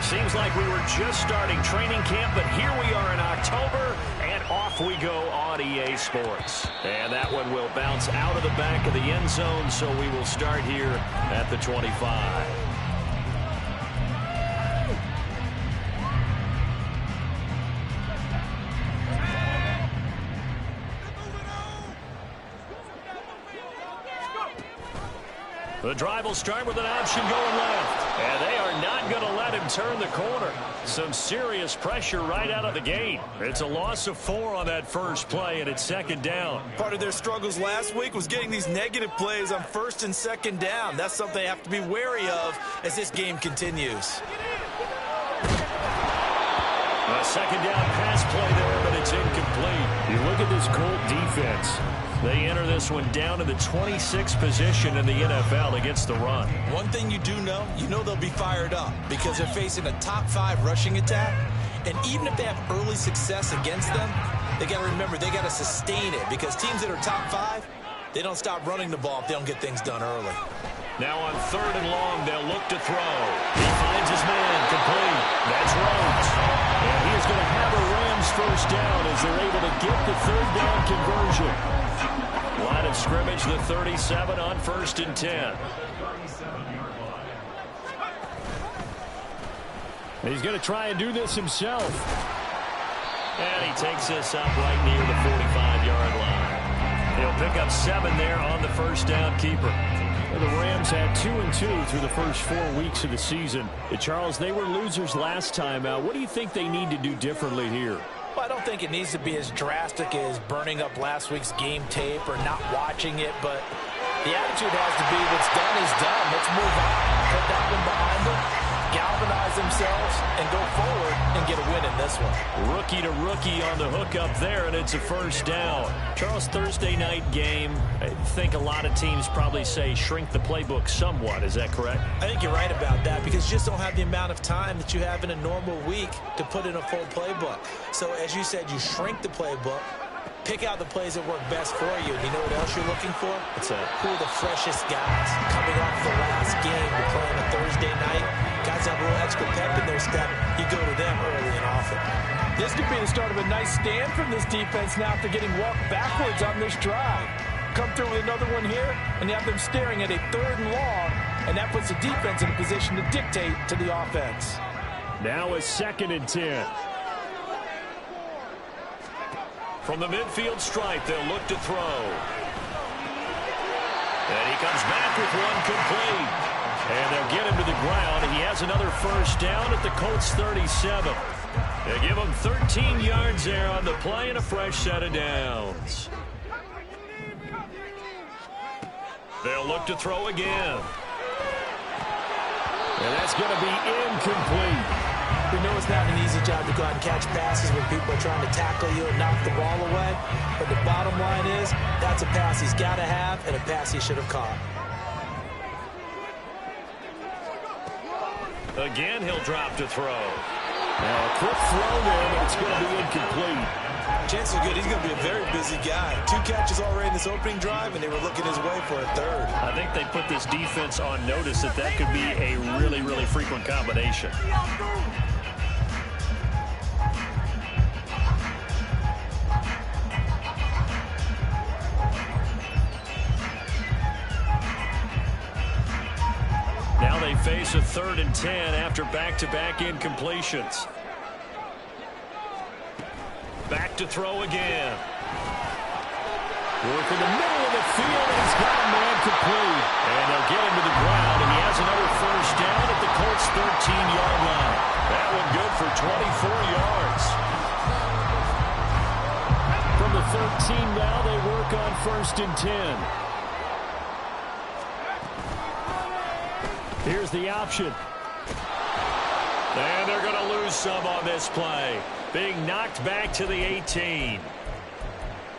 Seems like we were just starting training camp, but here we are in October, and off we go on EA Sports. And that one will bounce out of the back of the end zone, so we will start here at the 25. The drive will start with an option going left. And they are not going to let him turn the corner. Some serious pressure right out of the gate. It's a loss of 4 on that first play, and it's second down. Part of their struggles last week was getting these negative plays on first and second down. That's something they have to be wary of as this game continues. A second down pass play there, but it's incomplete. You look at this Colt defense. They enter this one down in the 26th position in the NFL against the run. One thing you do know, they'll be fired up because they're facing a top 5 rushing attack. And even if they have early success against them, they got to remember they got to sustain it because teams that are top 5, they don't stop running the ball if they don't get things done early. Now on 3rd and long, they'll look to throw. He finds his man, complete. That's Rhodes. And he is going to have a Rams first down as they're able to get the 3rd down conversion. Line of scrimmage, the 37 on 1st and 10. He's going to try and do this himself. And he takes this up right near the 45-yard line. He'll pick up 7 there on the first down keeper. The Rams had 2-2 through the first 4 weeks of the season. Charles, they were losers last time out. What do you think they need to do differently here? Well, I don't think it needs to be as drastic as burning up last week's game tape or not watching it, but the attitude has to be what's done is done. Let's move on. Put that one behind them, galvanize themselves, and go forward and get a win in this one. Rookie to rookie on the hook up there, and it's a first down. Charles, Thursday night game, I think a lot of teams probably say shrink the playbook somewhat. Is that correct? I think you're right about that because you just don't have the amount of time that you have in a normal week to put in a full playbook. So as you said, you shrink the playbook, pick out the plays that work best for you. And you know what else you're looking for? What's that? Who are the freshest guys coming off the last game to play on a Thursday night? Guys have a little extra pep in their step. You go to them early and often. This could be the start of a nice stand from this defense now after getting walked backwards on this drive. Come through with another one here, and you have them staring at a 3rd and long, and that puts the defense in a position to dictate to the offense. Now a 2nd and 10. From the midfield stripe, they'll look to throw. And he comes back with one complete. And they'll get him to the ground. He has another first down at the Colts 37. They give him 13 yards there on the play and a fresh set of downs. They'll look to throw again. And that's going to be incomplete. We know it's not an easy job to go out and catch passes when people are trying to tackle you and knock the ball away. But the bottom line is, that's a pass he's got to have and a pass he should have caught. Again, he'll drop to throw. Now a quick throw there, but it's going to be incomplete. Chances are good. He's going to be a very busy guy. 2 catches already in this opening drive, and they were looking his way for a 3rd. I think they put this defense on notice that that could be a really, really frequent combination. Now they face a 3rd and 10 after back-to-back incompletions. Back to throw again. Work in the middle of the field, and he's got a man complete. And they'll get him to the ground, and he has another first down at the Colts 13-yard line. That one good for 24 yards. From the 13 now, they work on 1st and 10. Here's the option. And they're going to lose some on this play. Being knocked back to the 18.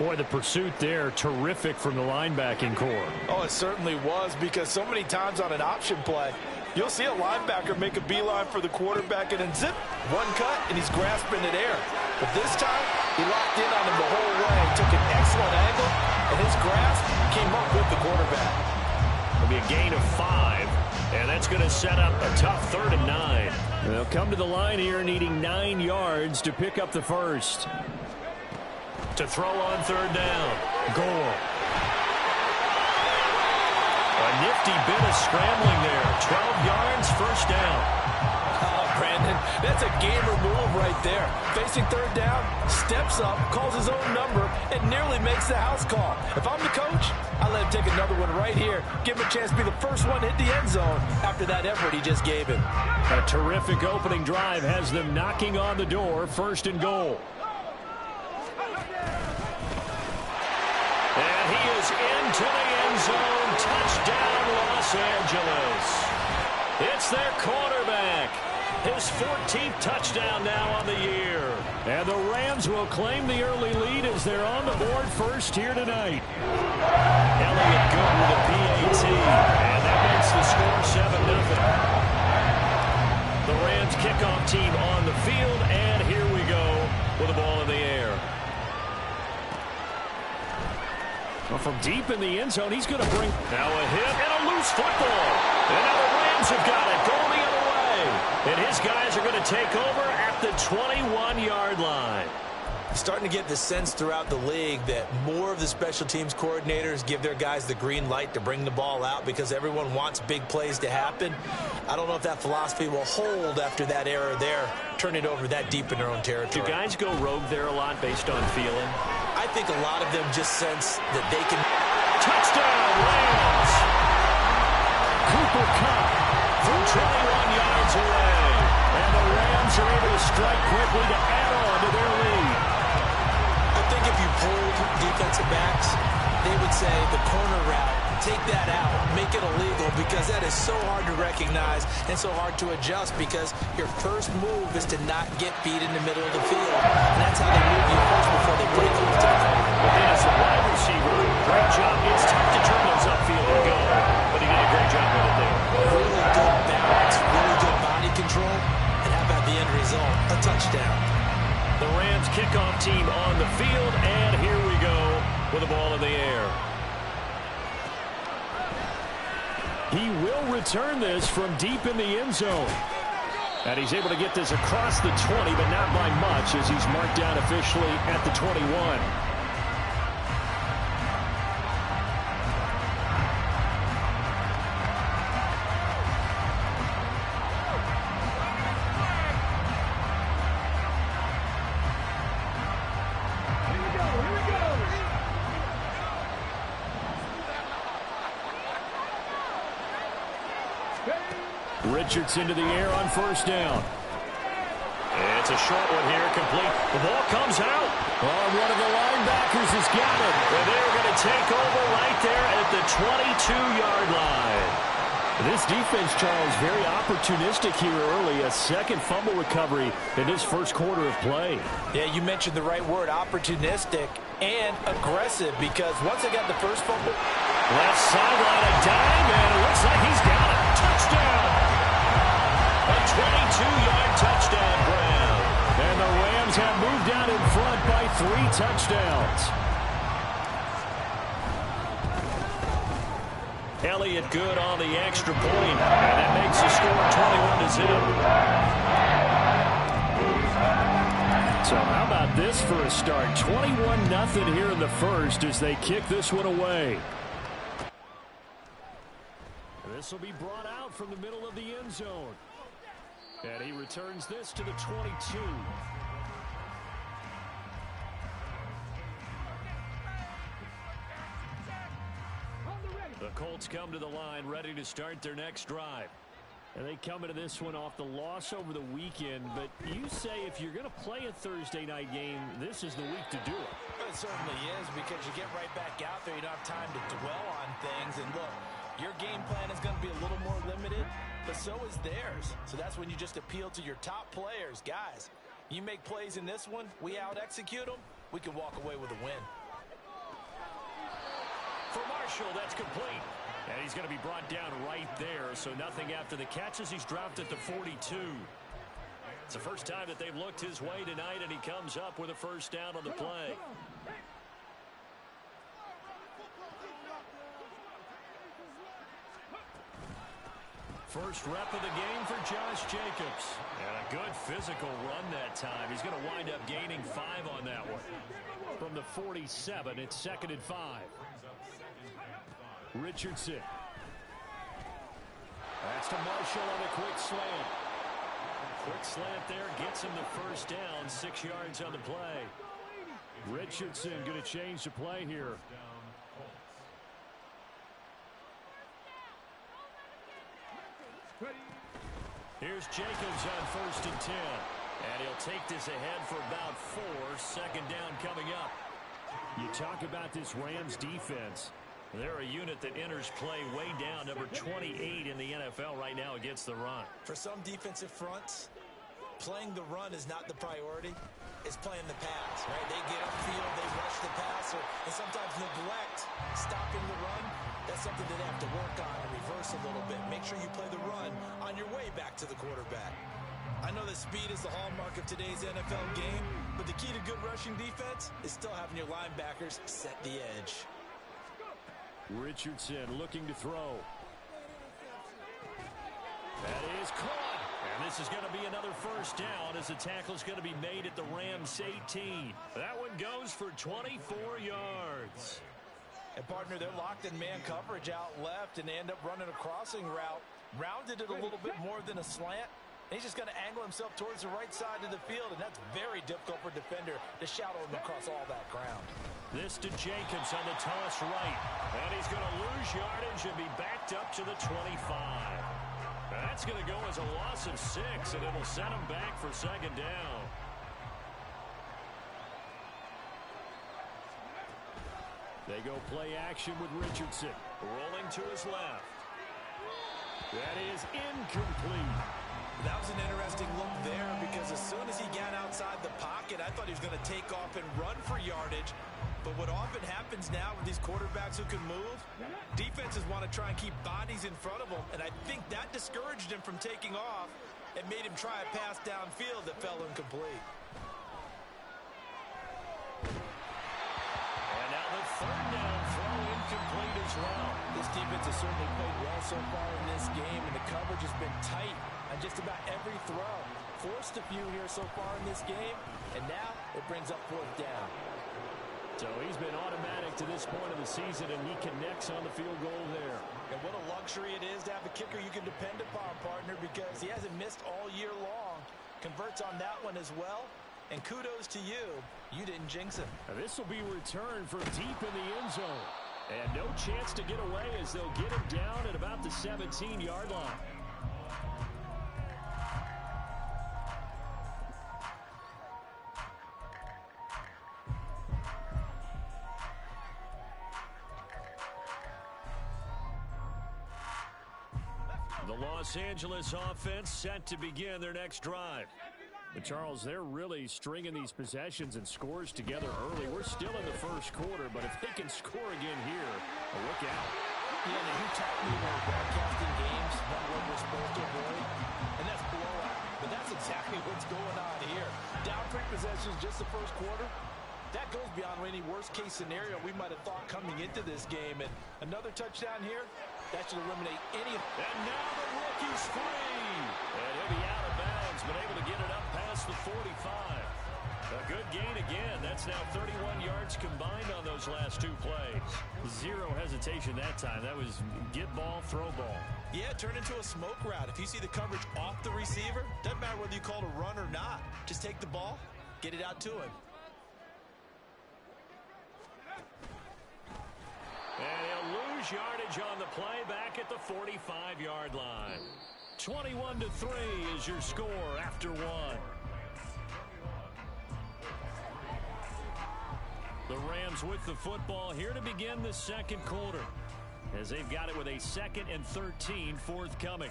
Boy, the pursuit there, terrific from the linebacking core. Oh, it certainly was because so many times on an option play, you'll see a linebacker make a beeline for the quarterback and then zip, one cut, and he's grasping it air. But this time, he locked in on him the whole way, took an excellent angle, and his grasp came up with the quarterback. It'll be a gain of 5. And that's going to set up a tough 3rd and 9. They'll come to the line here needing 9 yards to pick up the first. To throw on 3rd down. Gore. A nifty bit of scrambling there. 12 yards, first down. Brandon, that's a gamer move right there. Facing 3rd down, steps up, calls his own number, and nearly makes the house call. If I'm the coach, I let him take another one right here. Give him a chance to be the first one to hit the end zone after that effort he just gave him. A terrific opening drive has them knocking on the door, 1st and goal. And he is into the end zone. Touchdown, Los Angeles. It's their quarterback. His 14th touchdown now on the year. And the Rams will claim the early lead as they're on the board first here tonight. Elliott good with a PAT. And that makes the score 7-0. The Rams kickoff team on the field. And here we go with the ball in the air. Well, from deep in the end zone, he's going to bring now a hit and a loose football. And now the Rams have got it going the other way. And his guys are going to take over at the 21-yard line. Starting to get the sense throughout the league that more of the special teams coordinators give their guys the green light to bring the ball out because everyone wants big plays to happen. I don't know if that philosophy will hold after that error there, turn it over that deep in their own territory. Do guys go rogue there a lot based on feeling? I think a lot of them just sense that they can. Touchdown, Rams! Cooper Kupp from 21 yards away. And the Rams are able to strike quickly to add on to their lead. I think if you polled defensive backs, they would say the corner route, take that out, make it illegal, because that is so hard to recognize and so hard to adjust because your first move is to not get beat in the middle of the field. And that's how they move you first before they break over to the But then as a wide receiver, great job. It's tough to turn those upfield and go. But he did a great job with it there. Really good balance, really good body control. And how about the end result? A touchdown. The Rams kickoff team on the field, and here we go with the ball in the air. He will return this from deep in the end zone. And he's able to get this across the 20, but not by much as he's marked down officially at the 21. Richardson to the air on 1st down. It's a short one here, complete. The ball comes out. Oh, one of the linebackers has got it. And they're going to take over right there at the 22-yard line. This defense, Charles, very opportunistic here early. A second fumble recovery in this first quarter of play. Yeah, you mentioned the right word, opportunistic and aggressive, because once they got the first fumble. Left sideline, a dime, and it looks like he's got it. Touchdown. A 22-yard touchdown, Brown. And the Rams have moved out in front by 3 touchdowns. Elliott good on the extra point, and that makes the score 21-0. So how about this for a start? 21-0 here in the first as they kick this one away. This will be brought out from the middle of the end zone. And he returns this to the 22. The Colts come to the line ready to start their next drive. And they come into this one off the loss over the weekend. But you say if you're going to play a Thursday night game, this is the week to do it. It certainly is, because you get right back out there. You don't have time to dwell on things. And look, your game plan is going to be a little more limited, but so is theirs. So that's when you just appeal to your top players. Guys, you make plays in this one, we out-execute them, we can walk away with a win. For Marshall, that's complete. And he's going to be brought down right there, so nothing after the catch as he's dropped at the 42. It's the first time that they've looked his way tonight, and he comes up with a first down on the play. First rep of the game for Josh Jacobs. And a good physical run that time. He's going to wind up gaining 5 on that one. From the 47, it's 2nd and 5. Richardson. That's to Marshall on a quick slant. Quick slant there gets him the first down. 6 yards on the play. Richardson going to change the play here. Here's Jacobs on 1st and 10. And he'll take this ahead for about 4. 2nd down coming up. You talk about this Rams defense. They're a unit that enters play way down, number 28 in the NFL right now against the run. For some defensive fronts, playing the run is not the priority. It's playing the pass, right? They get upfield, they rush the passer, and sometimes neglect stopping the run. That's something that they have to work on and reverse a little bit. Make sure you play the run on your way back to the quarterback. I know that speed is the hallmark of today's NFL game, but the key to good rushing defense is still having your linebackers set the edge. Richardson looking to throw. That is caught. And this is going to be another first down as the tackle is going to be made at the Rams 18. That one goes for 24 yards. And, partner, they're locked in man coverage out left, and they end up running a crossing route. Rounded it a little bit more than a slant. And he's just going to angle himself towards the right side of the field, and that's very difficult for a defender to shadow him across all that ground. This to Jacobs on the toss right. And he's going to lose yardage and be backed up to the 25. That's going to go as a loss of 6, and it'll set him back for 2nd down. They go play action with Richardson. Rolling to his left. That is incomplete. That was an interesting look there because as soon as he got outside the pocket, I thought he was going to take off and run for yardage. But what often happens now with these quarterbacks who can move, defenses want to try and keep bodies in front of them, and I think that discouraged him from taking off and made him try a pass downfield that fell incomplete. And now the 3rd down throw incomplete as well. This defense has certainly played well so far in this game, and the coverage has been tight on just about every throw. Forced a few here so far in this game, and now it brings up 4th down. So he's been automatic to this point of the season, and he connects on the field goal there. And what a luxury it is to have a kicker you can depend upon, partner, because he hasn't missed all year long. Converts on that one as well. And kudos to you. You didn't jinx him. This will be returned from deep in the end zone. And no chance to get away as they'll get him down at about the 17-yard line. The Los Angeles offense set to begin their next drive. But, Charles, they're really stringing these possessions and scores together early. We're still in the first quarter, but if they can score again here, look out. Yeah, now you taught me when broadcasting games, one word we're supposed to avoid, and that's blowout. But that's exactly what's going on here. Down 3 possessions just the first quarter. That goes beyond any worst-case scenario we might have thought coming into this game. And another touchdown here, that should eliminate any of... And now the rookie's free. And he'll be out of bounds, but able to get it up past the 45. A good gain again. That's now 31 yards combined on those last 2 plays. 0 hesitation that time. That was get ball, throw ball. Yeah, turn into a smoke route. If you see the coverage off the receiver, doesn't matter whether you call it a run or not. Just take the ball, get it out to him. And he'll lose yardage on the play back at the 45-yard line. 21-3 is your score after 1. The Rams with the football here to begin the second quarter, as they've got it with a 2nd and 13 forthcoming.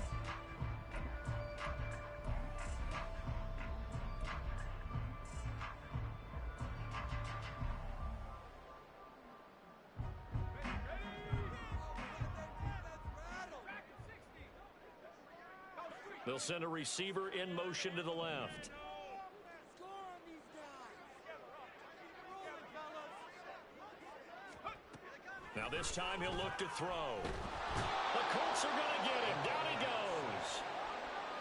They'll send a receiver in motion to the left. Now this time he'll look to throw. The Colts are going to get him. Down he goes.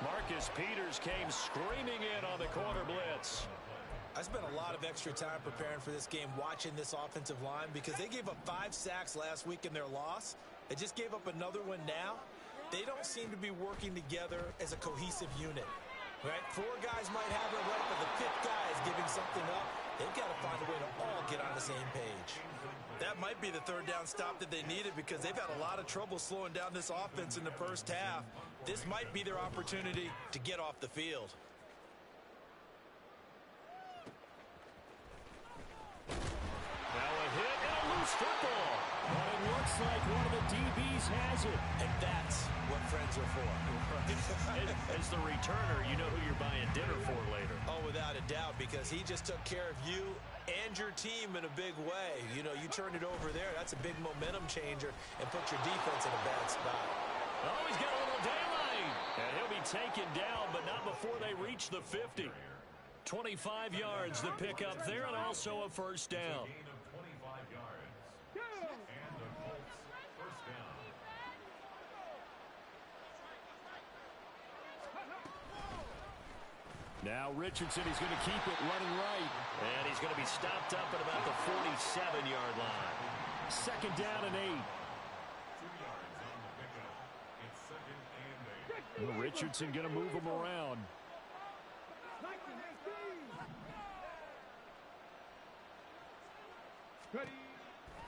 Marcus Peters came screaming in on the corner blitz. I spent a lot of extra time preparing for this game watching this offensive line because they gave up 5 sacks last week in their loss. They just gave up another one now. They don't seem to be working together as a cohesive unit. Right? 4 guys might have it right, but the 5th guy is giving something up. They've got to find a way to all get on the same page. That might be the 3rd down stop that they needed because they've had a lot of trouble slowing down this offense in the first half. This might be their opportunity to get off the field. Now a hit and a loose football. But it looks like one of the DBs has it. And that's what friends are for. As the returner, you know who you're buying dinner for later. Oh, without a doubt, because he just took care of you and your team in a big way. You know, you turned it over there. That's a big momentum changer and put your defense in a bad spot. Oh, he's got a little daylight. And he'll be taken down, but not before they reach the 50. 25 yards to pick up there and also a first down. Now Richardson, he's going to keep it running right. And he's going to be stopped up at about the 47-yard line. 2nd down and 8. Well, Richardson going to move him around.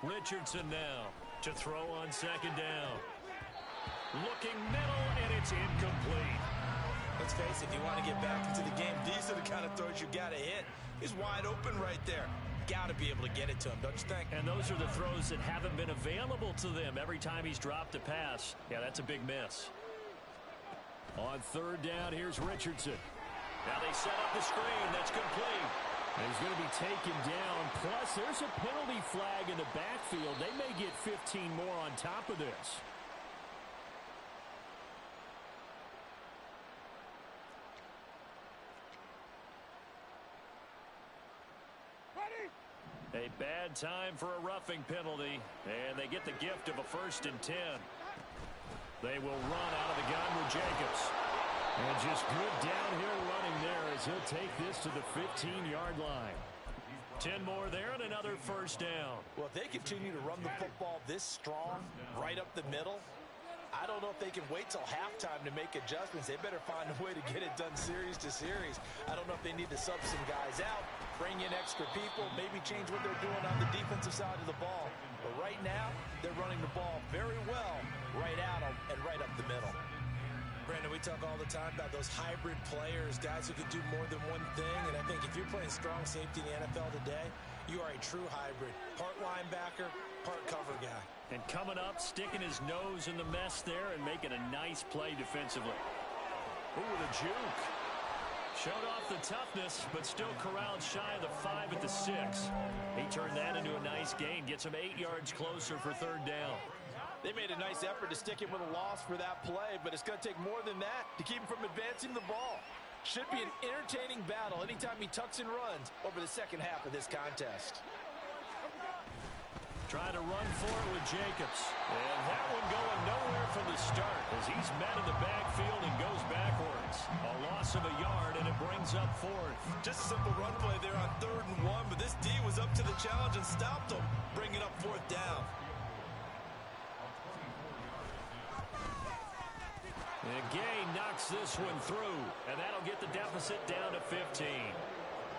Richardson now to throw on 2nd down. Looking middle, and it's incomplete. Let's face it, if you want to get back into the game, these are the kind of throws you got to hit. He's wide open right there. Got to be able to get it to him, don't you think? And those are the throws that haven't been available to them every time he's dropped a pass. Yeah, that's a big miss. On 3rd down, here's Richardson. Now they set up the screen. That's complete. And he's going to be taken down. Plus, there's a penalty flag in the backfield. They may get 15 more on top of this. A bad time for a roughing penalty, and they get the gift of a 1st and 10. They will run out of the gun with Jacobs. And just good downhill running there as he'll take this to the 15-yard line. 10 more there and another first down. Well, if they continue to run the football this strong, right up the middle, I don't know if they can wait till halftime to make adjustments. They better find a way to get it done series to series. I don't know if they need to sub some guys out, bring in extra people, maybe change what they're doing on the defensive side of the ball. But right now, they're running the ball very well right at them and right up the middle. Brandon, we talk all the time about those hybrid players, guys who can do more than one thing. And I think if you're playing strong safety in the NFL today, you are a true hybrid. Part linebacker, part cover guy. And coming up, sticking his nose in the mess there and making a nice play defensively. Ooh, the juke. Showed off the toughness, but still corralled shy of the 5 at the 6. He turned that into a nice gain. Gets him 8 yards closer for 3rd down. They made a nice effort to stick him with a loss for that play, but it's going to take more than that to keep him from advancing the ball. Should be an entertaining battle anytime he tucks and runs over the 2nd half of this contest. Trying to run for it with Jacobs. And that one going nowhere from the start as he's met in the backfield and goes backwards. A loss of a yard, and it brings up 4th. Just a simple run play there on 3rd and 1, but this D was up to the challenge and stopped him, bringing up 4th down. And Gay knocks this one through, and that'll get the deficit down to 15.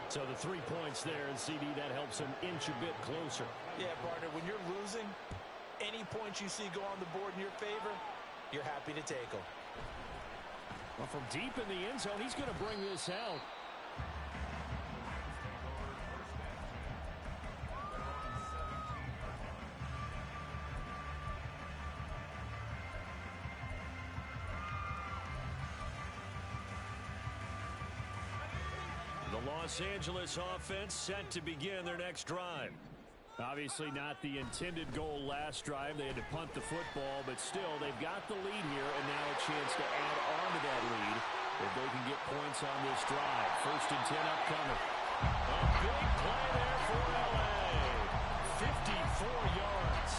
So the 3 points there, and CD, that helps him inch a bit closer. Yeah, partner, when you're losing, any points you see go on the board in your favor, you're happy to take them. Well, from deep in the end zone, he's going to bring this out. The Los Angeles offense set to begin their next drive. Obviously not the intended goal last drive. They had to punt the football, but still, they've got the lead here, and now a chance to add on to that lead if they can get points on this drive. 1st and 10 upcoming. A big play there for L.A. 54 yards.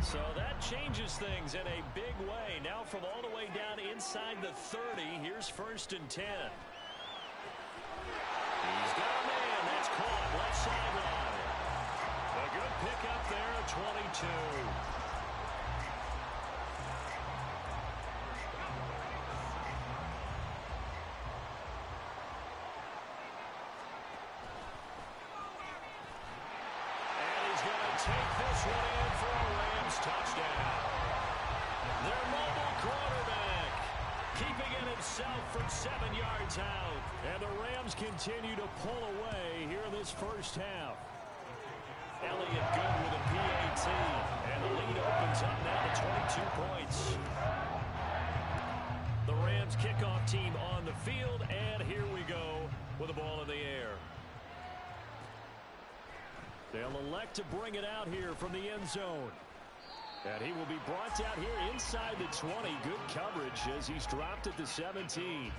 So that changes things in a big way. Now from all the way down inside the 30, here's 1st and 10. He's got a man. That's caught. Left sideline. A good pickup there at 22. Take this one in for a Rams touchdown. Their mobile quarterback keeping it himself from 7 yards out. And the Rams continue to pull away here in this first half. Elliott good with a PAT. And the lead opens up now to 22 points. The Rams kickoff team on the field. And here we go with the ball in the air. They'll elect to bring it out here from the end zone. And he will be brought out here inside the 20. Good coverage as he's dropped at the 17.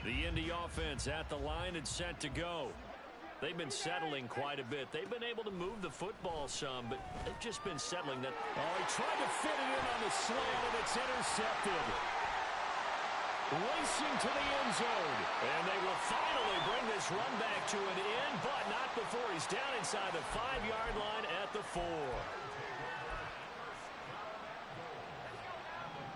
The Indy offense at the line and set to go. They've been settling quite a bit. They've been able to move the football some, but they've just been settling that. Oh, he tried to fit it in on the slant, and it's intercepted. Racing to the end zone. And they will finally bring this run back to an end, but not before he's down inside the 5-yard line at the 4.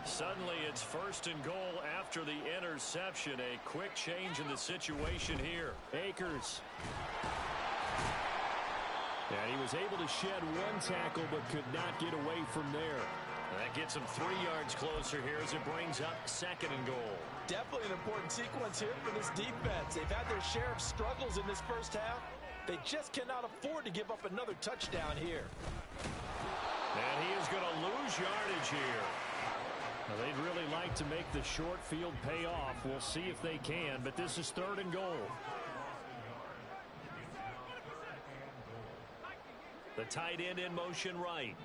Suddenly, it's 1st and goal after the interception. A quick change in the situation here. Akers. And he was able to shed one tackle, but could not get away from there. That gets him 3 yards closer here as it brings up 2nd and goal. Definitely an important sequence here for this defense. They've had their share of struggles in this first half. They just cannot afford to give up another touchdown here. And he is going to lose yardage here. Now, they'd really like to make the short field pay off. We'll see if they can, but this is 3rd and goal. The tight end in motion right.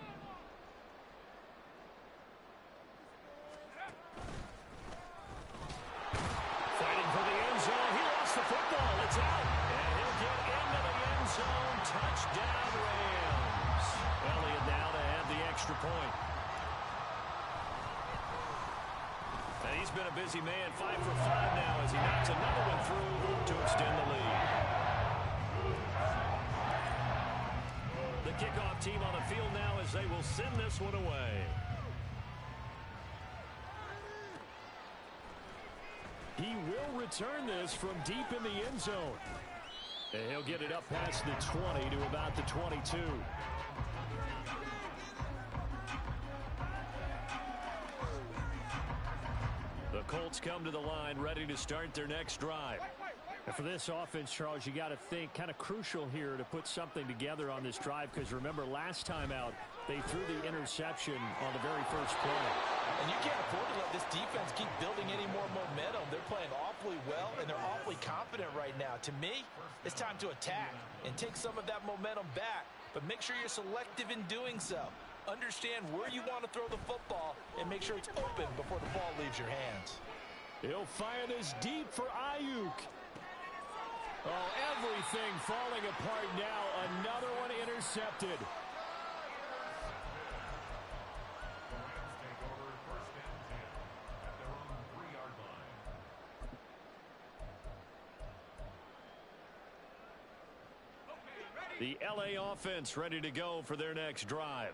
Fighting for the end zone. He lost the football. It's out. And he'll get into the end zone. Touchdown, Rams. Elliott now to add the extra point. And he's been a busy man, 5 for 5 now as he knocks another one through to extend the lead. The kickoff team on the field now as they will send this one away. He will return this from deep in the end zone. And he'll get it up past the 20 to about the 22. The Colts come to the line ready to start their next drive. And for this offense, Charles, you got to think kind of crucial here to put something together on this drive, because remember last time out they threw the interception on the very first play. And you can't afford to let this defense keep building any more momentum. They're playing awfully well, and they're awfully confident right now. To me, it's time to attack and take some of that momentum back, but make sure you're selective in doing so. Understand where you want to throw the football and make sure it's open before the ball leaves your hands. He'll fire this deep for Ayuk. Oh, everything falling apart now. Another one intercepted. The LA offense ready to go for their next drive.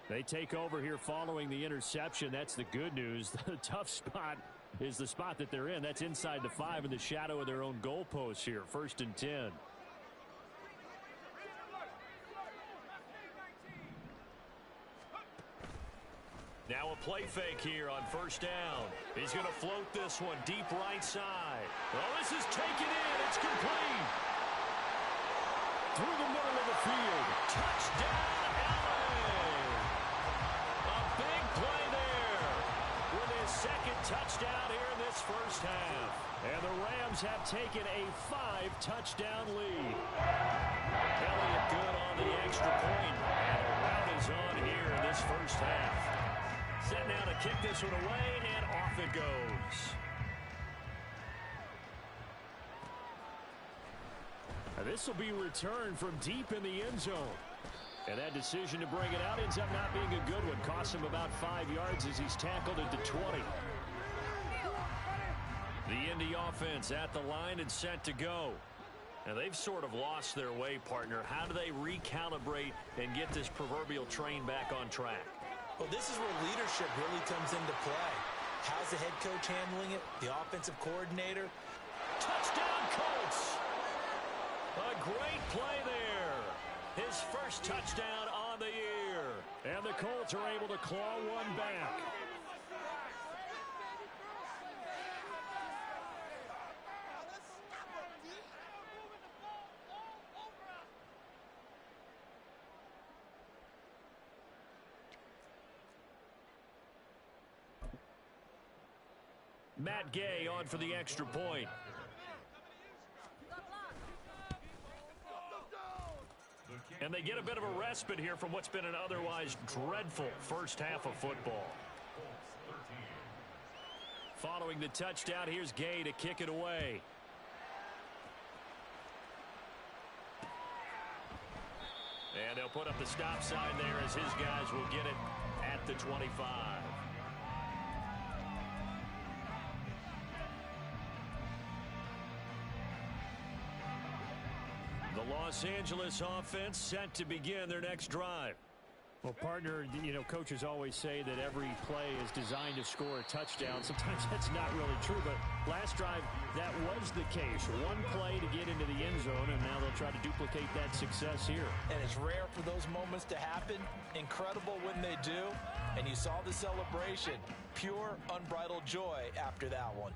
They take over here following the interception. That's the good news. The tough spot is the spot that they're in. That's inside the 5 in the shadow of their own goalpost here. 1st and 10. Now a play fake here on 1st down. He's going to float this one deep right side. Oh, this is taken in. It's complete. Through the middle of the field. Touchdown, LA. A big play there with his 2nd touchdown here in this first half. And the Rams have taken a 5-touchdown lead. Elliott good on the extra point. And a round is on here in this first half. Set now to kick this one away, and off it goes. This will be returned from deep in the end zone. And that decision to bring it out ends up not being a good one. Costs him about 5 yards as he's tackled at the 20. The Indy offense at the line and set to go. Now, they've sort of lost their way, partner. How do they recalibrate and get this proverbial train back on track? Well, this is where leadership really comes into play. How's the head coach handling it? The offensive coordinator? Touchdown, Colts! A great play there. His first touchdown on the year. And the Colts are able to claw one back. Matt Gay on for the extra point. And they get a bit of a respite here from what's been an otherwise dreadful first half of football. Following the touchdown, here's Gay to kick it away. And they'll put up the stop sign there as his guys will get it at the 25. The Los Angeles offense set to begin their next drive. Well, partner, you know, coaches always say that every play is designed to score a touchdown. Sometimes that's not really true, but last drive, that was the case. One play to get into the end zone, and now they'll try to duplicate that success here. And it's rare for those moments to happen. Incredible when they do. And you saw the celebration. Pure, unbridled joy after that one.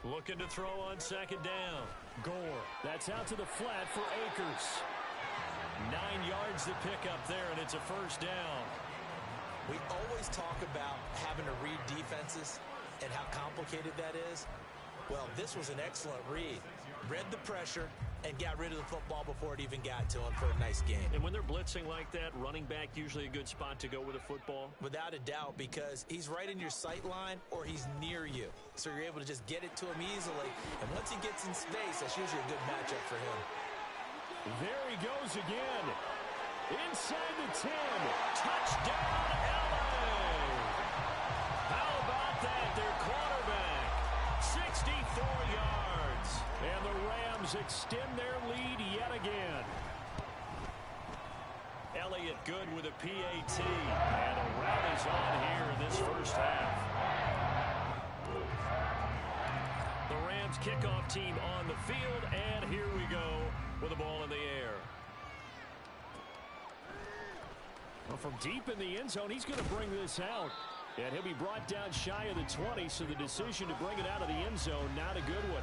Looking to throw on second down. Gore. That's out to the flat for Akers. 9 yards to pick up there, and it's a first down. We always talk about having to read defenses and how complicated that is. Well, this was an excellent read. Read the pressure and got rid of the football before it even got to him for a nice game. And when they're blitzing like that, running back usually a good spot to go with a football? Without a doubt, because he's right in your sight line or he's near you. So you're able to just get it to him easily. And once he gets in space, that's usually a good matchup for him. There he goes again. Inside the 10. Touchdown, LA! How about that? Their quarterback. 64 yards. And the Rams extend their lead yet again. Elliott good with a PAT. And a rally's on here in this first half. The Rams kickoff team on the field. And here we go with the ball in the air. Well, from deep in the end zone, he's going to bring this out. And he'll be brought down shy of the 20, so the decision to bring it out of the end zone, not a good one.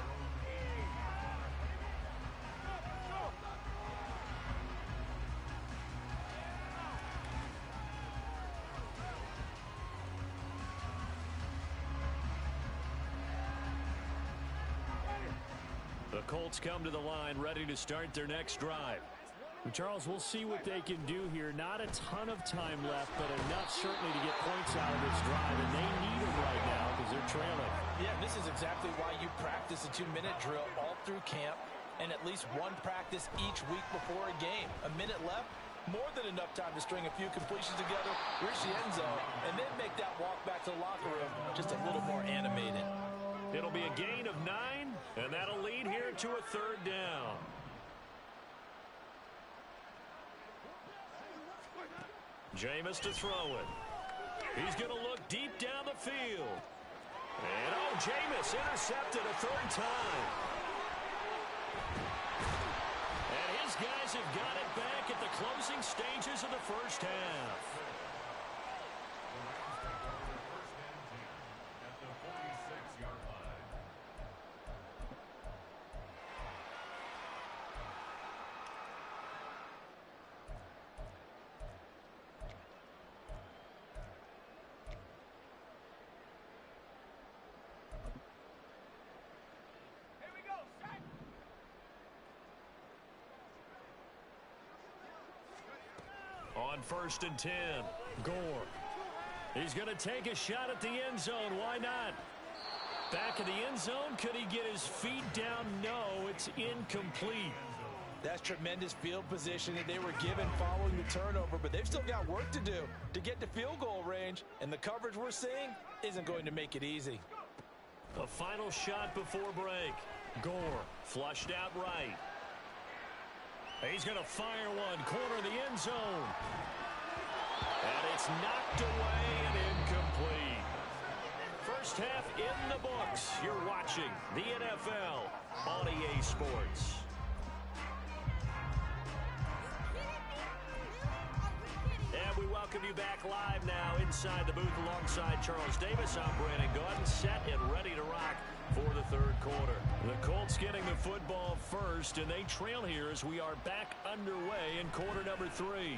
The Colts come to the line, ready to start their next drive. And Charles, we'll see what they can do here. Not a ton of time left, but enough certainly to get points out of this drive, and they need them right now because they're trailing. Yeah, this is exactly why you practice a 2-minute drill all through camp and at least one practice each week before a game. A minute left, more than enough time to string a few completions together, reach the end zone, and then make that walk back to the locker room just a little more animated. It'll be a gain of 9, and that'll lead here to a third down. Jameis to throw it. He's going to look deep down the field. And, oh, Jameis intercepted a third time. And his guys have got it back at the closing stages of the first half. At the 46-yard line. On 1st and 10, Gore. He's going to take a shot at the end zone. Why not? Back in the end zone. Could he get his feet down? No, it's incomplete. That's tremendous field position that they were given following the turnover, but they've still got work to do to get to field goal range, and the coverage we're seeing isn't going to make it easy. A final shot before break. Gore flushed out right. He's going to fire one. Corner of the end zone. And it's knocked away and incomplete. First half in the books. You're watching the NFL on EA Sports. And we welcome you back live now inside the booth alongside Charles Davis. I'm Brandon Gaudin, set and ready to rock for the third quarter. The Colts getting the football first, and they trail here as we are back underway in quarter number 3.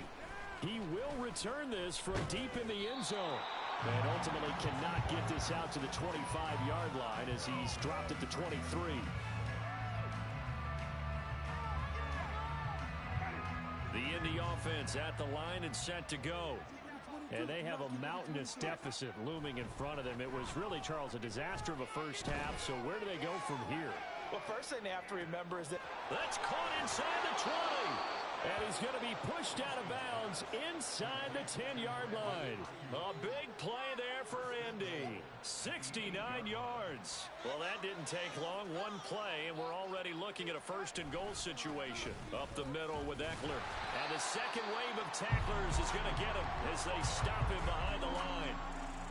He will return this from deep in the end zone, and ultimately cannot get this out to the 25-yard line as he's dropped it to 23. The Indy offense at the line and set to go. And they have a mountainous deficit looming in front of them. It was really, Charles, a disaster of a first half. So where do they go from here? Well, first thing they have to remember is that that's caught inside the 20. And he's going to be pushed out of bounds inside the 10-yard line. A big play there for Indy. 69 yards. Well, that didn't take long. One play, and we're already looking at a first-and-goal situation. Up the middle with Eckler. And the second wave of tacklers is going to get him as they stop him behind the line.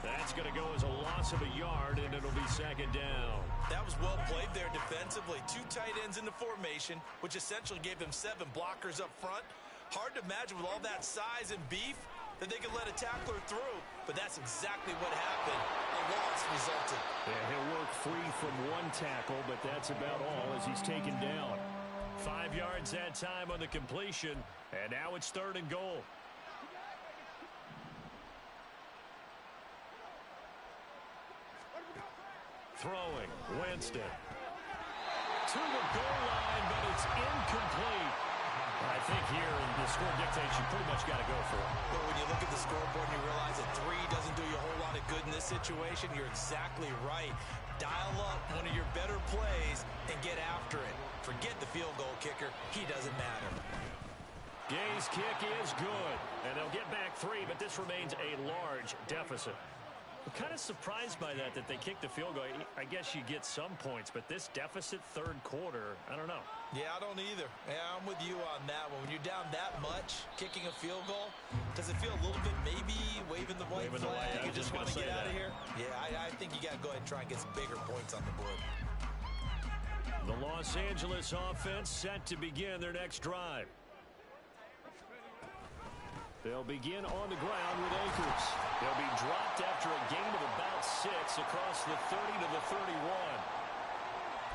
That's going to go as a loss of a yard, and it'll be second down. that was well played there defensively. 2 tight ends in the formation, which essentially gave them 7 blockers up front. Hard to imagine with all that size and beef that they could let a tackler through, but that's exactly what happened. A loss resulted. Yeah, he'll work free from 1 tackle, but that's about all as he's taken down. 5 yards that time on the completion, and now it's 3rd and goal. Throwing, Winston. To the goal line, but it's incomplete. I think here the score dictates you pretty much got to go for it. But when you look at the scoreboard and you realize that 3 doesn't do you a whole lot of good in this situation, you're exactly right. Dial up one of your better plays and get after it. Forget the field goal kicker. He doesn't matter. Gay's kick is good, and they'll get back 3, but this remains a large deficit. I'm kind of surprised by that they kicked the field goal. I guess you get some points, but this deficit 3rd quarter, I don't know. Yeah, I don't either. Yeah, I'm with you on that one. When you're down that much, kicking a field goal, does it feel a little bit maybe waving the white flag? You just want to get out of here? Yeah, I think you got to go ahead and try and get some bigger points on the board. The Los Angeles offense set to begin their next drive. They'll begin on the ground with Akers. They'll be dropped after a gain of about 6 across the 30 to the 31.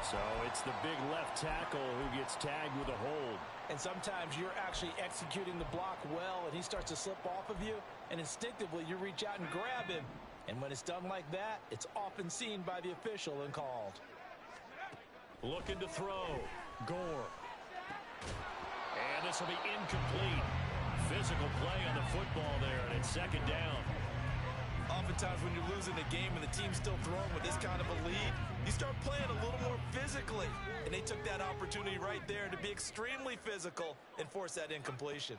So it's the big left tackle who gets tagged with a hold. And sometimes you're actually executing the block well, and he starts to slip off of you, and instinctively you reach out and grab him. And when it's done like that, it's often seen by the official and called. Looking to throw. Gore. And this will be incomplete. Physical play on the football there, and it's 2nd down. Oftentimes when you're losing a game and the team's still throwing with this kind of a lead, you start playing a little more physically. And they took that opportunity right there to be extremely physical and force that incompletion.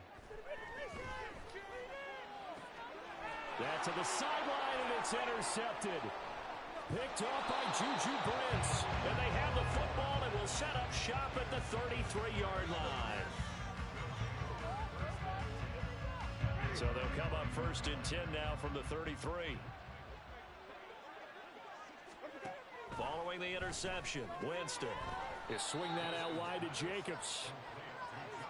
That's to the sideline, and it's intercepted. Picked off by Juju Brents. And they have the football and will set up shop at the 33-yard line. So they'll come up 1st and 10 now from the 33. Following the interception, Winston is swing that out wide to Jacobs.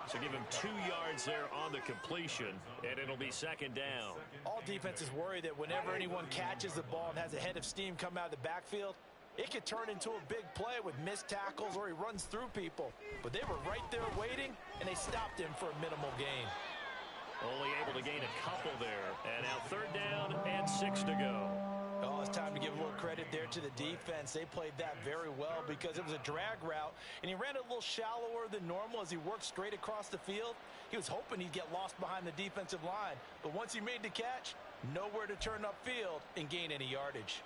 So give him 2 yards there on the completion, and it'll be 2nd down. All defenses worry that whenever anyone catches the ball and has a head of steam come out of the backfield, it could turn into a big play with missed tackles or he runs through people. But they were right there waiting, and they stopped him for a minimal gain. Only able to gain a couple there. And now 3rd down and 6 to go. Oh, it's time to give a little credit there to the defense. They played that very well because it was a drag route, and he ran it a little shallower than normal as he worked straight across the field. He was hoping he'd get lost behind the defensive line, but once he made the catch, nowhere to turn upfield and gain any yardage.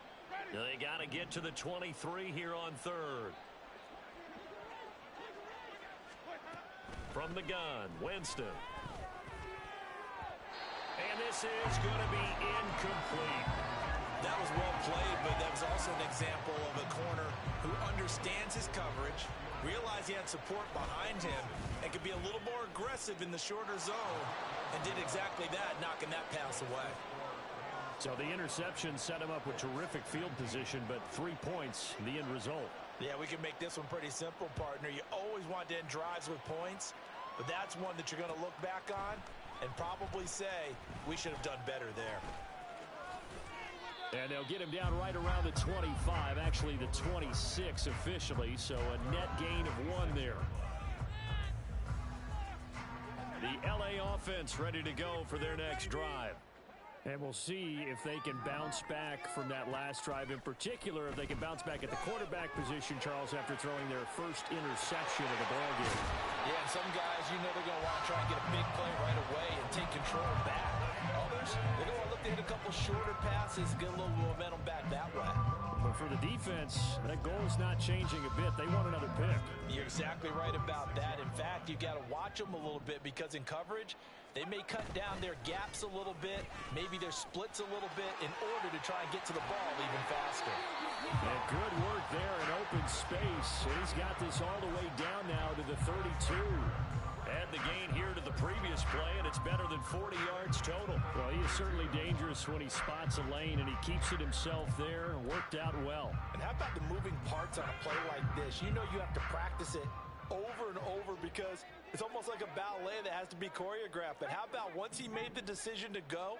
They got to get to the 23 here on third. From the gun, Winston. And this is going to be incomplete. That was well played, but that was also an example of a corner who understands his coverage, realized he had support behind him, and could be a little more aggressive in the shorter zone, and did exactly that, knocking that pass away. So the interception set him up with terrific field position, but 3 points, the end result. Yeah, we can make this one pretty simple, partner. You always want to end drives with points, but that's one that you're going to look back on and probably say, we should have done better there. And they'll get him down right around the 25, actually the 26 officially, so a net gain of 1 there. The LA offense ready to go for their next drive. And we'll see if they can bounce back from that last drive. In particular, if they can bounce back at the quarterback position, Charles, after throwing their first interception of the ballgame. Yeah, and some guys, you know they're going to want to try and get a big play right away and take control back. Others, they're going to look to hit a couple shorter passes, get a little momentum back that way. But for the defense, that goal is not changing a bit. They want another pick. You're exactly right about that. In fact, you've got to watch them a little bit because in coverage, they may cut down their gaps a little bit, maybe their splits a little bit in order to try and get to the ball even faster. And good work there in open space. He's got this all the way down now to the 32. Add the gain here to the previous play, and it's better than 40 yards total. Well, he is certainly dangerous when he spots a lane, and he keeps it himself there and worked out well. And how about the moving parts on a play like this? You know you have to practice it over and over because it's almost like a ballet that has to be choreographed. But how about once he made the decision to go,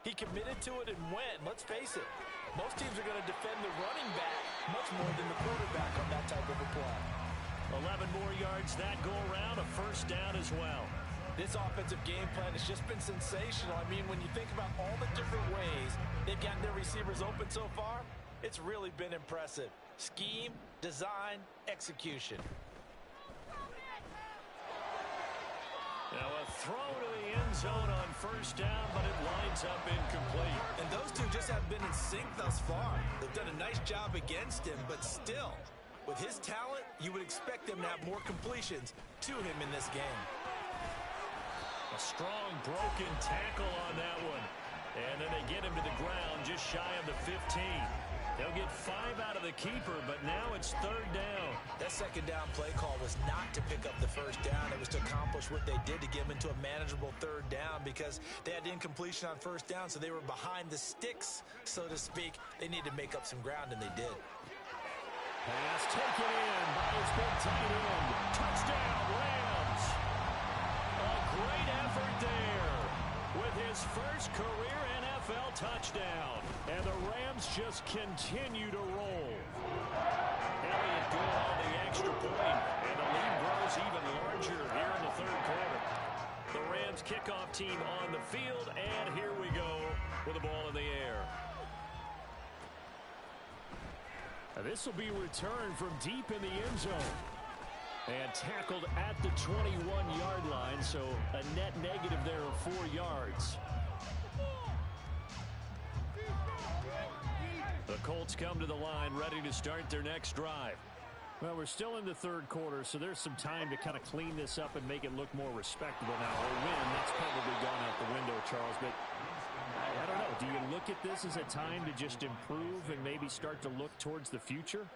he committed to it and went. Let's face it, most teams are going to defend the running back much more than the quarterback on that type of a play. 11 more yards that go around, a first down as well. This offensive game plan has just been sensational. I mean, when you think about all the different ways they've gotten their receivers open so far, it's really been impressive. Scheme, design, execution. Now a throw to the end zone on first down, but it lines up incomplete. And those two just haven't been in sync thus far. They've done a nice job against him, but still, with his talent, you would expect them to have more completions to him in this game. A strong broken tackle on that one. And then they get him to the ground just shy of the 15. They'll get 5 out of the keeper, but now it's third down. That second down play call was not to pick up the first down. It was to accomplish what they did to get them into a manageable third down because they had incompletion on first down, so they were behind the sticks, so to speak. They needed to make up some ground, and they did. Pass taken in by his big tight end. Touchdown, Rams. A great effort there with his first career NFL touchdown. And the Rams just continue to roll. Elliott good on the extra point, and the lead grows even larger here in the third quarter. The Rams kickoff team on the field, and here we go with the ball in the air. This will be returned from deep in the end zone. And tackled at the 21-yard line, so a net negative there of 4 yards. The Colts come to the line ready to start their next drive. Well, we're still in the third quarter, so there's some time to kind of clean this up and make it look more respectable now. Or win, that's probably gone out the window, Charles, but I don't know. Do you look at this as a time to just improve and maybe start to look towards the future?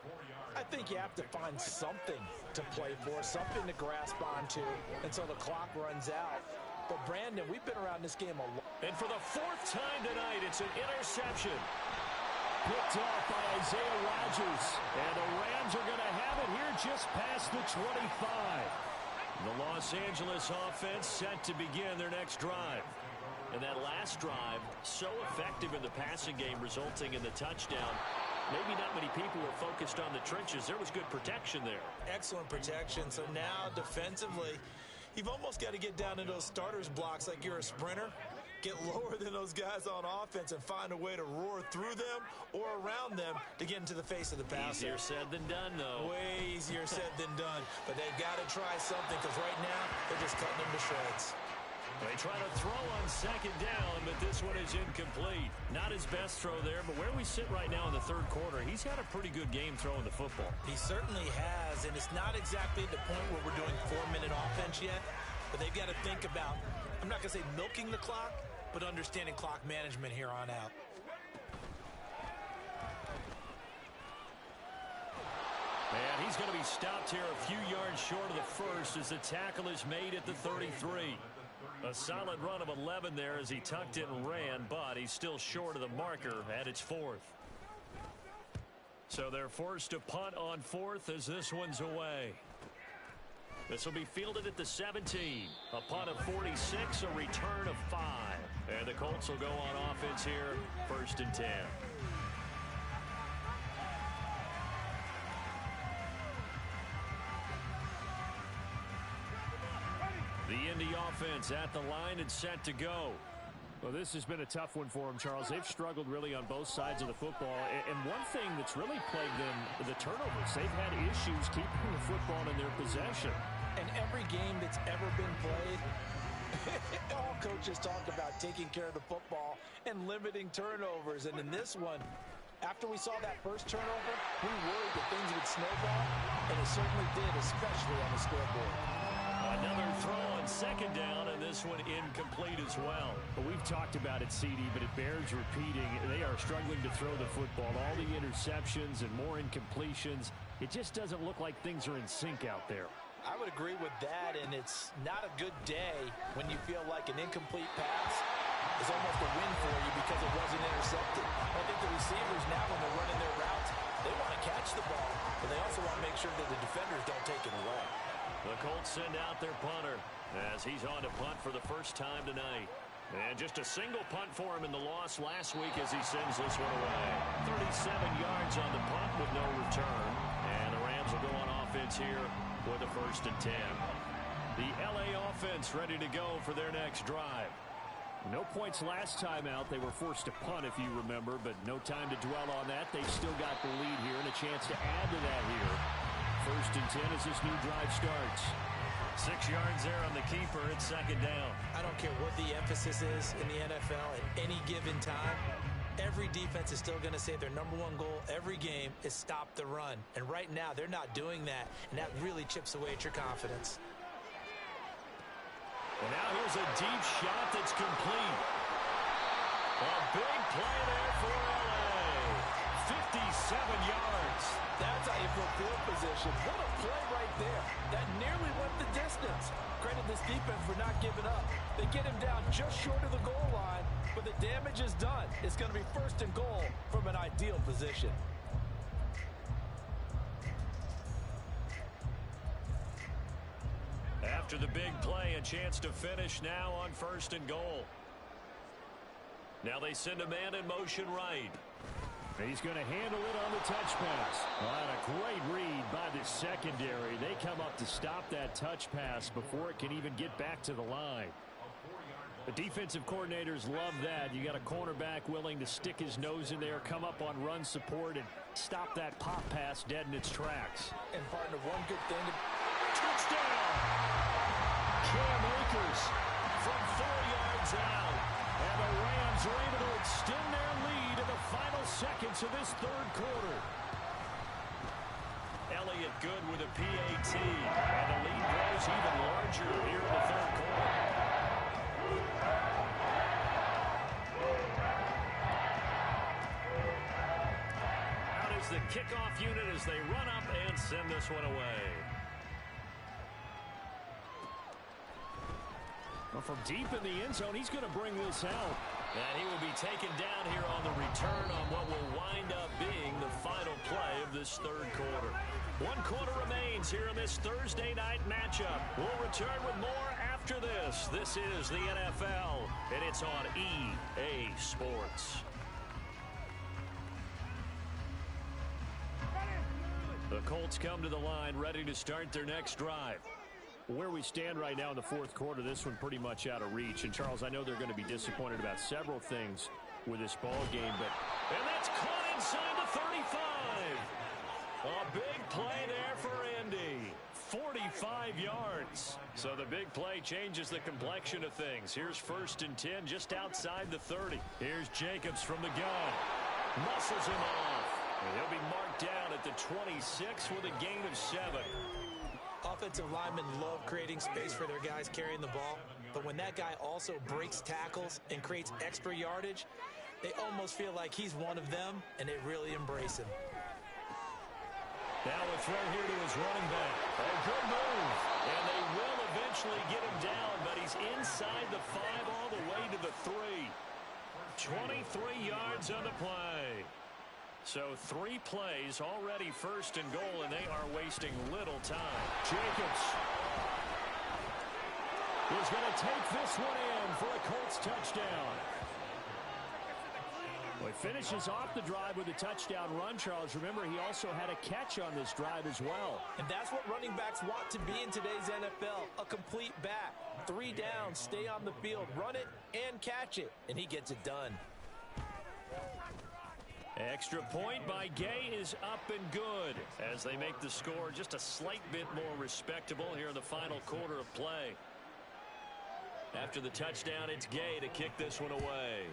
I think you have to find something to play for, something to grasp onto until the clock runs out. But, Brandon, we've been around this game a lot. And for the 4th time tonight, it's an interception. Picked off by Isaiah Rodgers. And the Rams are going to have it here just past the 25. The Los Angeles offense set to begin their next drive. And that last drive, so effective in the passing game, resulting in the touchdown. Maybe not many people were focused on the trenches. There was good protection there. Excellent protection. So now, defensively, you've almost got to get down to those starters blocks like you're a sprinter. Get lower than those guys on offense and find a way to roar through them or around them to get into the face of the passer. Easier said than done, though. Way easier said than done. But they've got to try something because right now they're just cutting them to shreds. They try to throw on second down, but this one is incomplete. Not his best throw there, but where we sit right now in the third quarter, he's had a pretty good game throwing the football. He certainly has, and it's not exactly the point where we're doing 4-minute offense yet, but they've got to think about, I'm not going to say milking the clock, but understanding clock management here on out. And he's going to be stopped here a few yards short of the first as the tackle is made at the 33. A solid run of 11 there as he tucked it and ran, but he's still short of the marker at its fourth. So they're forced to punt on fourth as this one's away. This will be fielded at the 17. A punt of 46, a return of 5. And the Colts will go on offense here, 1st and 10. The Indy offense at the line and set to go. Well, this has been a tough one for them, Charles. They've struggled really on both sides of the football. And one thing that's really plagued them, the turnovers. They've had issues keeping the football in their possession. And every game that's ever been played, all coaches talk about taking care of the football and limiting turnovers. And in this one, after we saw that first turnover, we worried that things would snowball, and it certainly did, especially on the scoreboard. Another throw on second down, and this one incomplete as well. But we've talked about it, CD, but it bears repeating. They are struggling to throw the football. All the interceptions and more incompletions. It just doesn't look like things are in sync out there. I would agree with that, and it's not a good day when you feel like an incomplete pass is almost a win for you because it wasn't intercepted. I think the receivers now, when they're running their routes, they want to catch the ball, but they also want to make sure that the defenders don't take it away. The Colts send out their punter as he's on to punt for the first time tonight. And just a single punt for him in the loss last week as he sends this one away. 37 yards on the punt with no return. And the Rams will go on offense here with a 1st and 10. The LA offense ready to go for their next drive. No points last time out. They were forced to punt, if you remember, but no time to dwell on that. They've still got the lead here and a chance to add to that here. 1st and 10 as this new drive starts. 6 yards there on the keeper. It's second down. I don't care what the emphasis is in the NFL at any given time. Every defense is still going to say their #1 goal every game is stop the run. And right now, they're not doing that, and that really chips away at your confidence. And now here's a deep shot that's complete. A big play there for LA. 57 yards. That's how you put field position. What a play right there. That nearly went the distance. Credit this defense for not giving up. They get him down just short of the goal line, but the damage is done. It's going to be 1st and goal from an ideal position. After the big play, a chance to finish now on 1st and goal. Now they send a man in motion right. He's going to handle it on the touch pass. Well, a great read by the secondary. They come up to stop that touch pass before it can even get back to the line. The defensive coordinators love that. You got a cornerback willing to stick his nose in there, come up on run support, and stop that pop pass dead in its tracks. And partner, one good thing. Touchdown! Cam Akers from 4 yards out. And the Rams are able to extend their lead in the final seconds of this third quarter. Elliott good with a PAT. And the lead grows even larger here in the third quarter. Out is the kickoff unit as they run up and send this one away. Well, from deep in the end zone, he's going to bring this out. And he will be taken down here on the return on what will wind up being the final play of this third quarter. 1 quarter remains here in this Thursday night matchup. We'll return with more after this. This is the NFL, and it's on EA Sports. The Colts come to the line ready to start their next drive. Where we stand right now in the fourth quarter, this one pretty much out of reach. And, Charles, I know they're going to be disappointed about several things with this ball game, but... And that's caught inside the 35. A big play there for Andy. 45 yards. So the big play changes the complexion of things. Here's 1st and 10 just outside the 30. Here's Jacobs from the gun. Muscles him off. And he'll be marked down at the 26 with a gain of 7. Offensive linemen love creating space for their guys carrying the ball. But when that guy also breaks tackles and creates extra yardage, they almost feel like he's one of them, and they really embrace him. Now a throw here to his running back. A good move. And they will eventually get him down, but he's inside the 5 all the way to the 3. 23 yards on the play. So 3 plays already 1st and goal, and they are wasting little time. Jacobs is going to take this one in for a Colts touchdown. Well, he finishes off the drive with a touchdown run, Charles. Remember, he also had a catch on this drive as well. And that's what running backs want to be in today's NFL, a complete back. 3 downs, stay on the field, run it, and catch it. And he gets it done. Extra point by Gay is up and good as they make the score just a slight bit more respectable here in the final quarter of play. After the touchdown, it's Gay to kick this one away.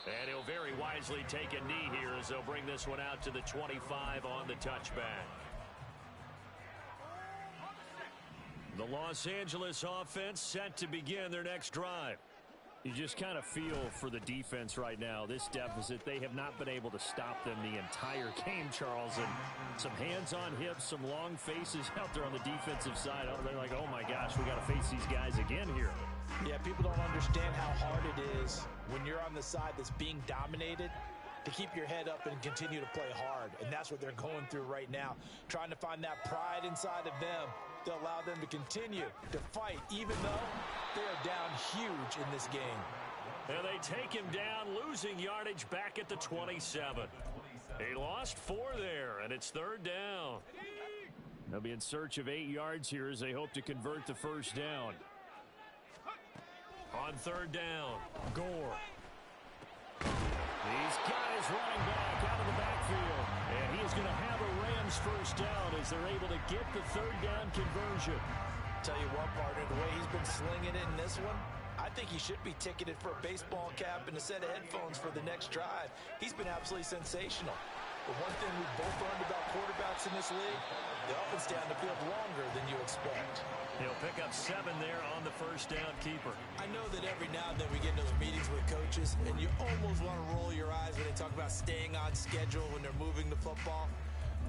And he'll very wisely take a knee here as they'll bring this one out to the 25 on the touchback. The Los Angeles offense set to begin their next drive. You just kind of feel for the defense right now, this deficit. They have not been able to stop them the entire game, Charles. And some hands on hips, some long faces out there on the defensive side. They're like, oh, my gosh, we got to face these guys again here. Yeah, people don't understand how hard it is when you're on the side that's being dominated to keep your head up and continue to play hard. And that's what they're going through right now, trying to find that pride inside of them to allow them to continue to fight, even though they are down huge in this game. And they take him down, losing yardage back at the 27. He lost 4 there, and it's 3rd down. They'll be in search of 8 yards here as they hope to convert the 1st down. On 3rd down, Gore. These guys running back out of the backfield. And he is going to have a Rams 1st down as they're able to get the 3rd down conversion. Tell you what, partner, the way he's been slinging it in this one, I think he should be ticketed for a baseball cap and a set of headphones for the next drive. He's been absolutely sensational. But one thing we've both learned about quarterbacks in this league, they often stay on the field longer than you expect. He'll pick up 7 there on the 1st down keeper. I know that every now and then we get in those meetings with coaches, and you almost want to roll your eyes when they talk about staying on schedule when they're moving the football.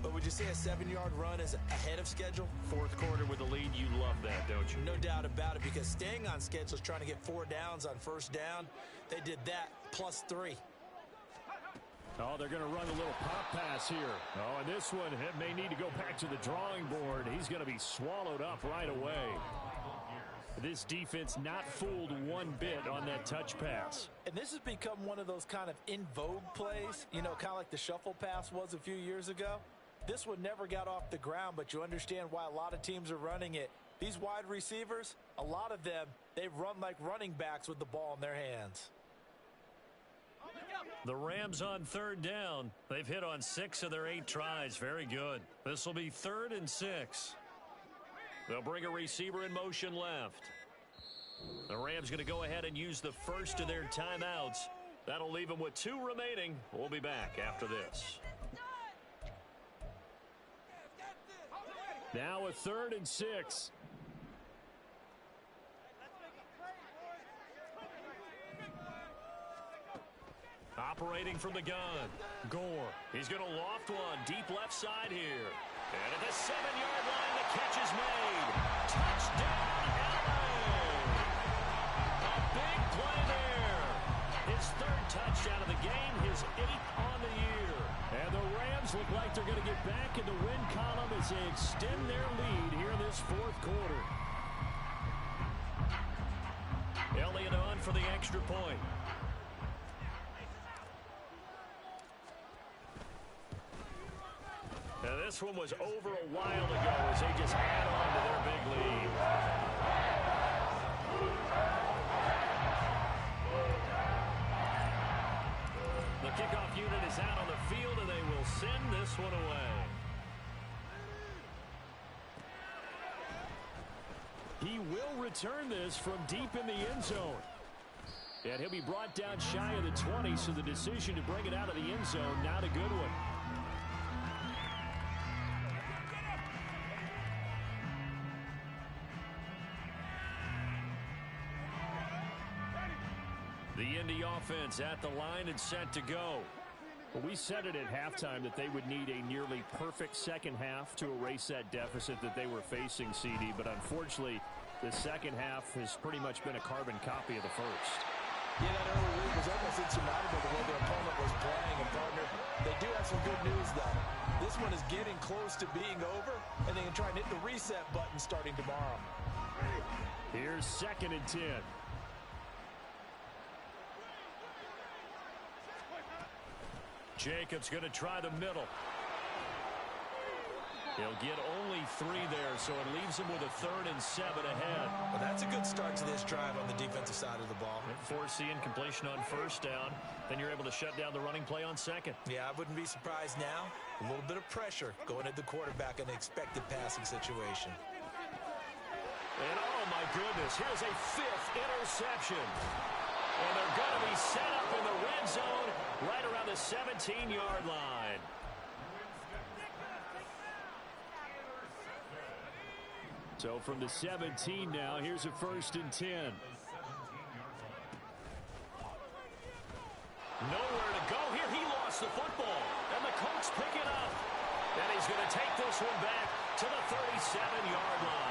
But would you say a 7-yard run is ahead of schedule? 4th quarter with the lead, you love that, don't you? No doubt about it, because staying on schedule is trying to get 4 downs on 1st down. They did that plus 3. Oh, they're going to run a little pop pass here. Oh, and this one may need to go back to the drawing board. He's going to be swallowed up right away. This defense not fooled one bit on that touch pass. And this has become one of those kind of in vogue plays, you know, kind of like the shuffle pass was a few years ago. This one never got off the ground, but you understand why a lot of teams are running it. These wide receivers, a lot of them, they run like running backs with the ball in their hands. The Rams on 3rd down. They've hit on 6 of their 8 tries. Very good. This will be 3rd and 6. They'll bring a receiver in motion left. The Rams going to go ahead and use the first of their timeouts. That'll leave them with 2 remaining. We'll be back after this. Now a 3rd and 6. Operating from the gun, Gore. He's going to loft one deep left side here. And at the 7-yard line, the catch is made. Touchdown, LA! A big play there. His 3rd touchdown of the game, his 8th on the year. And the Rams look like they're going to get back in the win column as they extend their lead here in this 4th quarter. Elliott on for the extra point. Now this one was over a while ago as they just add on to their big lead. unit is out on the field, and they will send this one away. He will return this from deep in the end zone. And he'll be brought down shy of the 20, so the decision to bring it out of the end zone, not a good one. The Indy offense at the line and set to go. Well, we said it at halftime that they would need a nearly perfect second half to erase that deficit that they were facing, CD. But unfortunately, the second half has pretty much been a carbon copy of the first. Yeah, that early lead was almost insurmountable the way their opponent was playing. And, partner, they do have some good news, though. This one is getting close to being over, and they can try and hit the reset button starting tomorrow. Here's 2nd and 10. Jacobs going to try the middle. He'll get only 3 there, so it leaves him with a 3rd and 7 ahead. Well, that's a good start to this drive on the defensive side of the ball. Forcing completion on 1st down. Then you're able to shut down the running play on 2nd. Yeah, I wouldn't be surprised now. A little bit of pressure going at the quarterback in an expected passing situation. And oh my goodness, here's a 5th interception. And they're going to be set up in the red zone right around the 17-yard line. So from the 17 now, here's a 1st and 10. Nowhere to go here. He lost the football. And the Colts pick it up. And he's going to take this one back to the 37-yard line.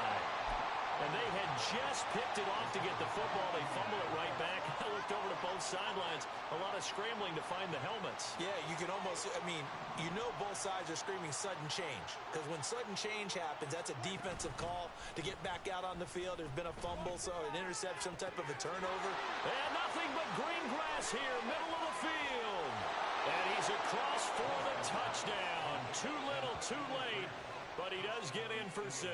And they had just picked it off to get the football. They fumble it right back. I looked over to both sidelines. A lot of scrambling to find the helmets. Yeah, you can almost, you know both sides are screaming sudden change. Because when sudden change happens, that's a defensive call to get back out on the field. There's been a fumble, so an interception, some type of a turnover. And nothing but green grass here, middle of the field. And he's across for the touchdown. Too little, too late. But he does get in for 6.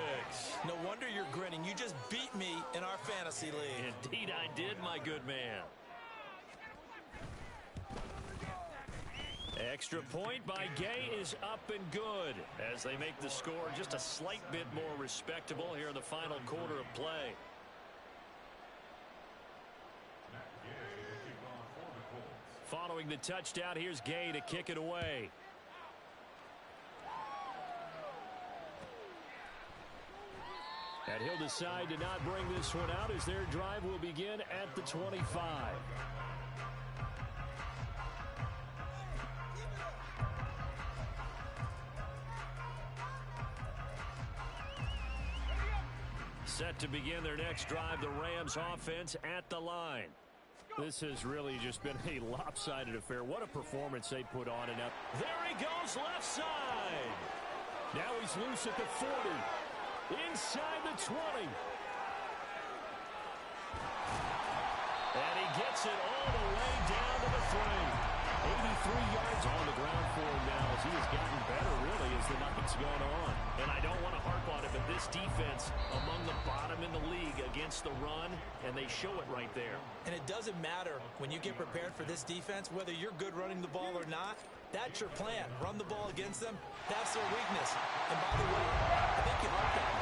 No wonder you're grinning. You just beat me in our fantasy league. Indeed I did, my good man. Extra point by Gay is up and good as they make the score just a slight bit more respectable here in the final quarter of play. Following the touchdown, here's Gay to kick it away. And he'll decide to not bring this one out as their drive will begin at the 25. Set to begin their next drive, the Rams offense at the line. This has really just been a lopsided affair. What a performance they put on. And up. There he goes, left side. Now he's loose at the 40. Inside the 20. And he gets it all the way down to the 3. 83 yards on the ground for him now as he has gotten better, really, as the night's gone on. And I don't want to harp on it, but this defense among the bottom in the league against the run, and they show it right there. And it doesn't matter when you get prepared for this defense, whether you're good running the ball or not. That's your plan. Run the ball against them. That's their weakness. And by the way, I think you like that.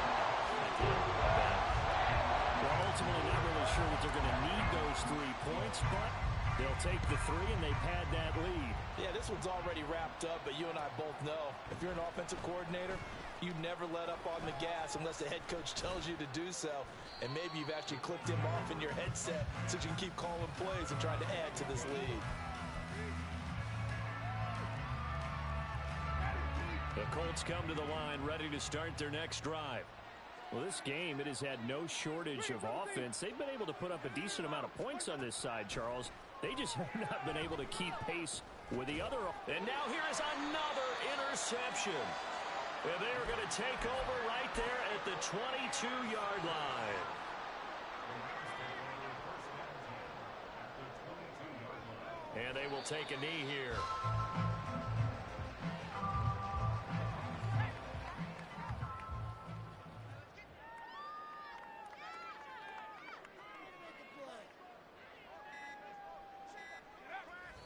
Well, ultimately, not really sure that they're going to need those 3 points, but they'll take the 3, and they've had that lead. Yeah, this one's already wrapped up, but you and I both know if you're an offensive coordinator, you never let up on the gas unless the head coach tells you to do so. And maybe you've actually clicked him off in your headset so you can keep calling plays and trying to add to this lead. The Colts come to the line ready to start their next drive. Well, this game, it has had no shortage of offense. They've been able to put up a decent amount of points on this side, Charles. They just have not been able to keep pace with the other. And now here is another interception. And they're going to take over right there at the 22-yard line. And they will take a knee here.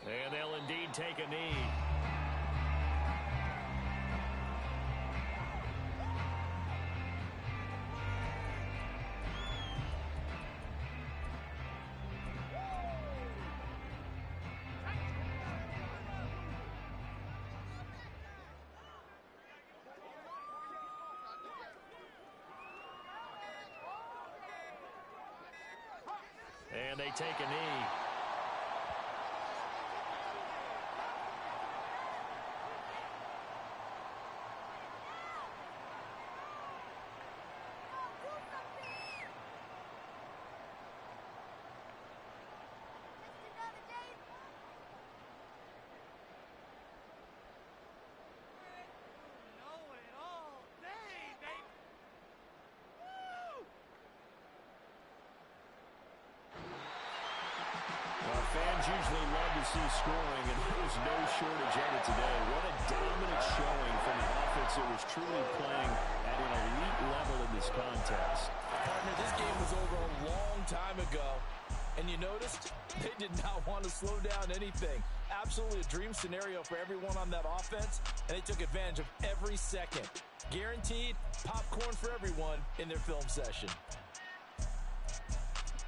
And they'll indeed take a knee. And they take a knee. Fans usually love to see scoring, and there's no shortage of it today. What a dominant showing from the offense that was truly playing at an elite level in this contest. Partner, this game was over a long time ago, and you noticed they did not want to slow down anything. Absolutely a dream scenario for everyone on that offense, and they took advantage of every second. Guaranteed popcorn for everyone in their film session.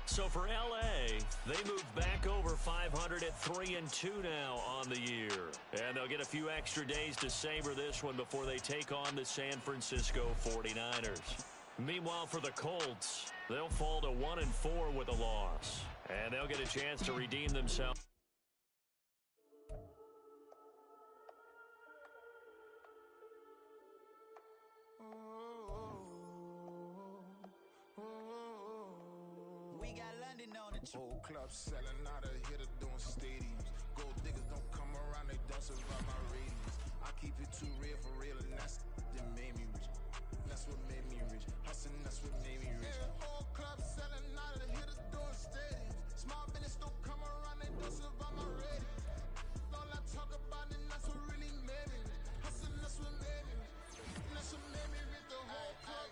So for L.A., they move back over 500 at 3-2 now on the year. And they'll get a few extra days to savor this one before they take on the San Francisco 49ers. Meanwhile, for the Colts, they'll fall to 1-4 with a loss. And they'll get a chance to redeem themselves. Old club selling out of hitter doing stadiums. Gold diggers don't come around, they don't survive my radius. I keep it too real for real, and that's that made me rich. That's what made me rich. Hustling, that's what made me rich. Yeah, old club selling out of hitters doing stadiums. Small business don't come around, they don't survive my radius. All I talk about, and that's what really made me rich. Hustling, that's what made me rich. That's what made me rich. The whole club.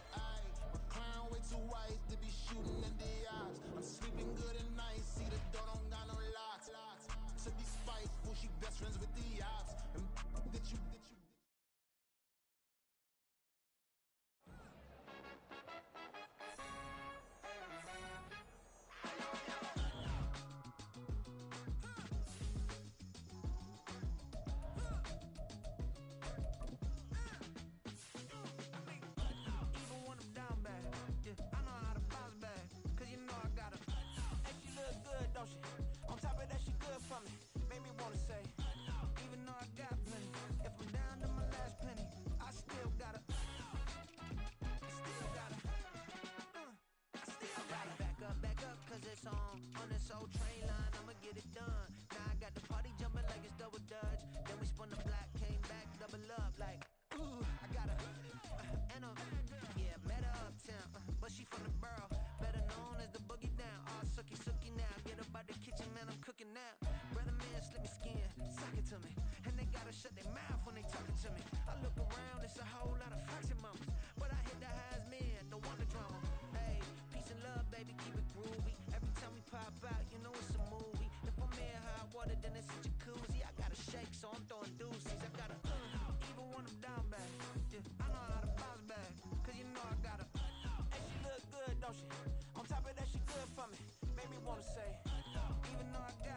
My clown way too white to be shooting in the eyes. I'm sleeping good at night, see the door don't got no locks. To be spiteful, she best friends with the ops. And that you. On top of that, she good for me. Made me wanna say, even though I got plenty, if I'm down to my last penny, I still gotta. Back up, cause it's on this old train line, I'ma get it done. Now I got the party jumping like it's double dutch. Then we spun the block, came back, double up, like, ooh, I got a, and a, yeah, met her uptown, but she from the borough, better known as the boogie down. All sookie now, get up out the kitchen, man, I'm cooking now. Brother man, slip me skin, suck it to me, and they gotta shut their mouth when they talking to me. I look around, it's a whole lot of foxy mamas, but I hit the highs, man, don't want the drama. Hey, peace and love, baby, keep it groovy. Every time we pop out, you know it's a movie. If I'm in hot water, then it's a jacuzzi. I gotta shake, so I'm throwing deuces. I gotta, even when I'm down bad, yeah, I know how to bounce back, cause you know I gotta. Hey, she look good, don't she? On top of that, she good for me. Made me wanna say, even though I got